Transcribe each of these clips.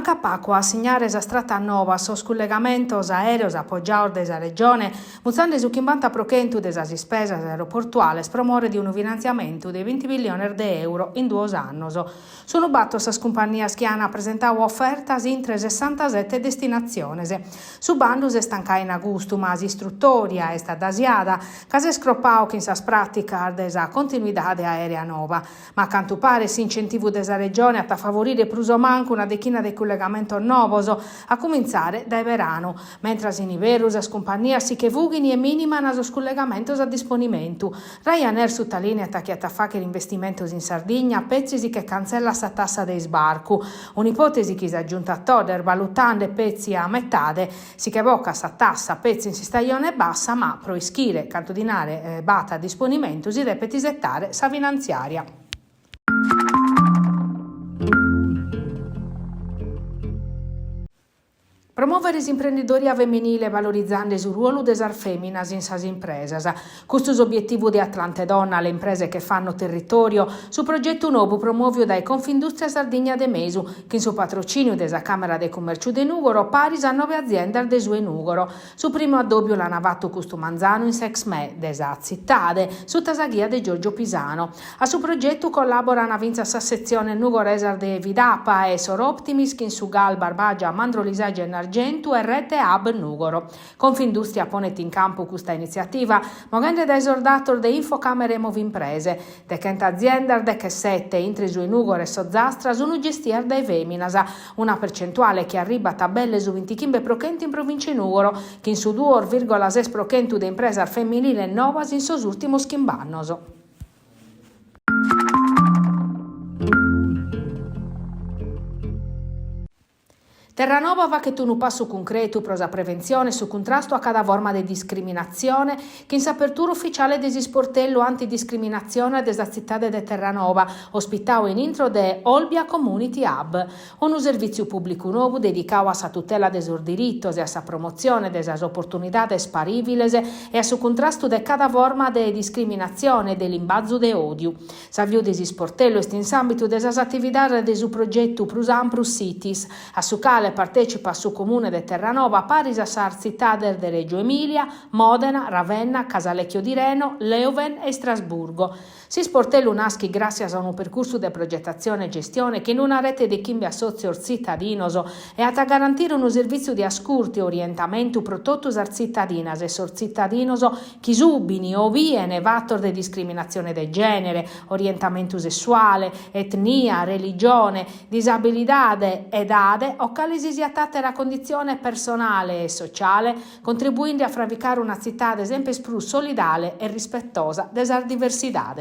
Manca poco a segnare esa strada nuova so scollegamentos aereos appoggiados desa regione, muzzando su 50% desa spesas aeroportuales promore di un finanziamento di 20 milioni di euro in 2 anni. Sono batto sas compagnias che hanno presentato offertas in 67 destinazioni. Su bandus stanca in agosto, ma istruttoria è stata asiata, case scroppao che in sas pratica desa continuità aerea nova. Ma canto pare si incentivo desa regione a favorire pruso manco una decina di collegamento novoso, a cominciare dai verano, mentre in iverus as compagnias che vughini e minimano as collegamentos a disponimento. Ryanair sottolinea che attaffa investimenti in Sardegna, pezzi che cancella sa tassa dei sbarco, un'ipotesi che si è aggiunta a Toder, valutando pezzi a metade, si che bocca sa tassa pezzi in stagione bassa, ma pro ischire, canto dinare bata a disponimento, si deve petisettare sa finanziaria. Promuovere l'imprenditoria femminile valorizzando il ruolo delle feminas in sas impresas. Questo è l'obiettivo di Atlante Donna, le imprese che fanno territorio, su progetto nuovo promuovio dai Confindustria Sardegna de Mesu, che in suo patrocinio della Camera de Commercio de Nugoro paris a 9 aziende de sue Nugoro. Su primo addobbio l'ha navato questo manzano in Sexme, desa zittade, su tasaghia de Giorgio Pisano. A su progetto collaborano a vinza sa sezione Nugoresar de Vidapa e Soroptimis, che in su Gal, Barbagia, Mandrolisage e Argentu e Rete Hub Nugoro. Confindustria ponete in campo questa iniziativa, mogende da esordator de Infocamere Movimprese, de che azienda de che 7 intre sui Nugoro e Sozzastra sono gestier dai Feminasa, una percentuale che arriva a tabelle su 25 procenti in provincia Nugoro, che in su 2,6 procenti de impresa femminile novas in sos ultimos schimbannoso. Terranova va che tu un passo concreto per la prevenzione su contrasto a cada forma di discriminazione che in s'apertura ufficiale desi sportello antidiscriminazione desa città de Terranova, ospitao in intro de Olbia Community Hub, un servizio pubblico nuovo dedicato a sa tutela des diritti e a sa promozione desa opportunidades pariviles e a su contrasto de cada forma de discriminazione e dell'imbazzo de odio. S'avvio desi sportello est in ambito desa attività de su progetto Prus Amprus Cities, a su quale partecipa su comune de Terranova, Paris a Sarzitader de Reggio Emilia, Modena, Ravenna, Casalecchio di Reno, Leuven e Strasburgo. Si sportello nasce grazie a un percorso di progettazione e gestione che in una rete di chimbe assozio cittadinoso e a garantire un servizio di ascolto e orientamento prototto ar cittadinas e sor cittadinoso chi subini o viene vator de discriminazione de genere, orientamento sessuale, etnia, religione, disabilità ed edade o si attatta alla condizione personale e sociale, contribuendo a fravicare una città ad esempio più solidale e rispettosa delle diversità.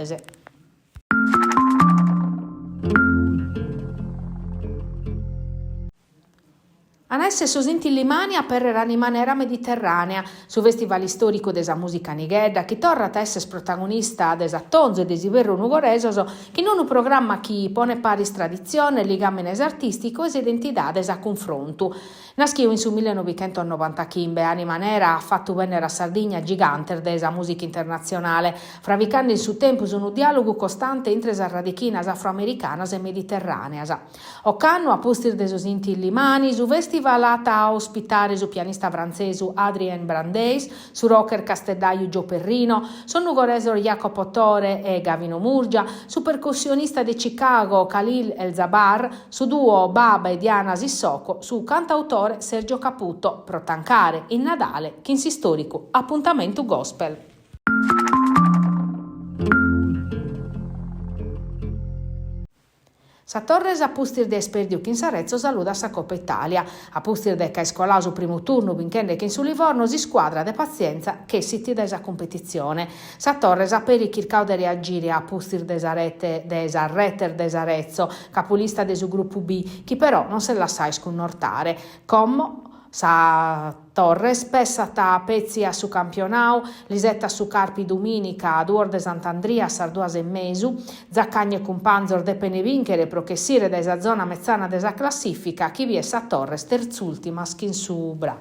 Anesse sosinti Limania per rimanere mediterranea, su festival storico desa musica nighedda, che torna a essere protagonista desa tonzo e desiderio nugoresoso, che non un programma che pone paris tradizione, ligamines artistico e identità desa confronto. Naschiu in su 1990 Kimbe, Anima Nera ha fatto venere a Sardegna gigante desa musica internazionale, fravicando in su tempo un dialogo costante entre sa radichinas afroamericanas e mediterraneas. Occanno a postir de sosinti Limani, su festival valata a ospitare su pianista francese Adrien Brandeis, su rocker castellaio Gio Perrino, su nugoresor Jacopo Tore e Gavino Murgia, su percussionista di Chicago Khalil El-Zabar, su duo Baba e Diana Sissoko, su cantautore Sergio Caputo, pro tancare in Nadale, chinsi storico appuntamento gospel. Sa Torres a pustir de esperdio che in Sarezzo saluda sa Coppa Italia. A pustir de che scolaso primo turno vincende che in su Livorno si squadra de pazienza che si ti desa competizione. Sa Torres a peri chircao de reagire a pustir de Retter de Sarezzo, capolista de su gruppo B, che però non se la sai sconnortare. Como sa Torres pessata a pezzi a su campionau, Lisetta su Carpi Dominica, a Duor de Sant'Andria, Sarduase e Mesu, Zaccagne con Panzor de Penevinchere, procchessire desa zona mezzana desa classifica, chi vi è sa Torres terzultima schin su Bra.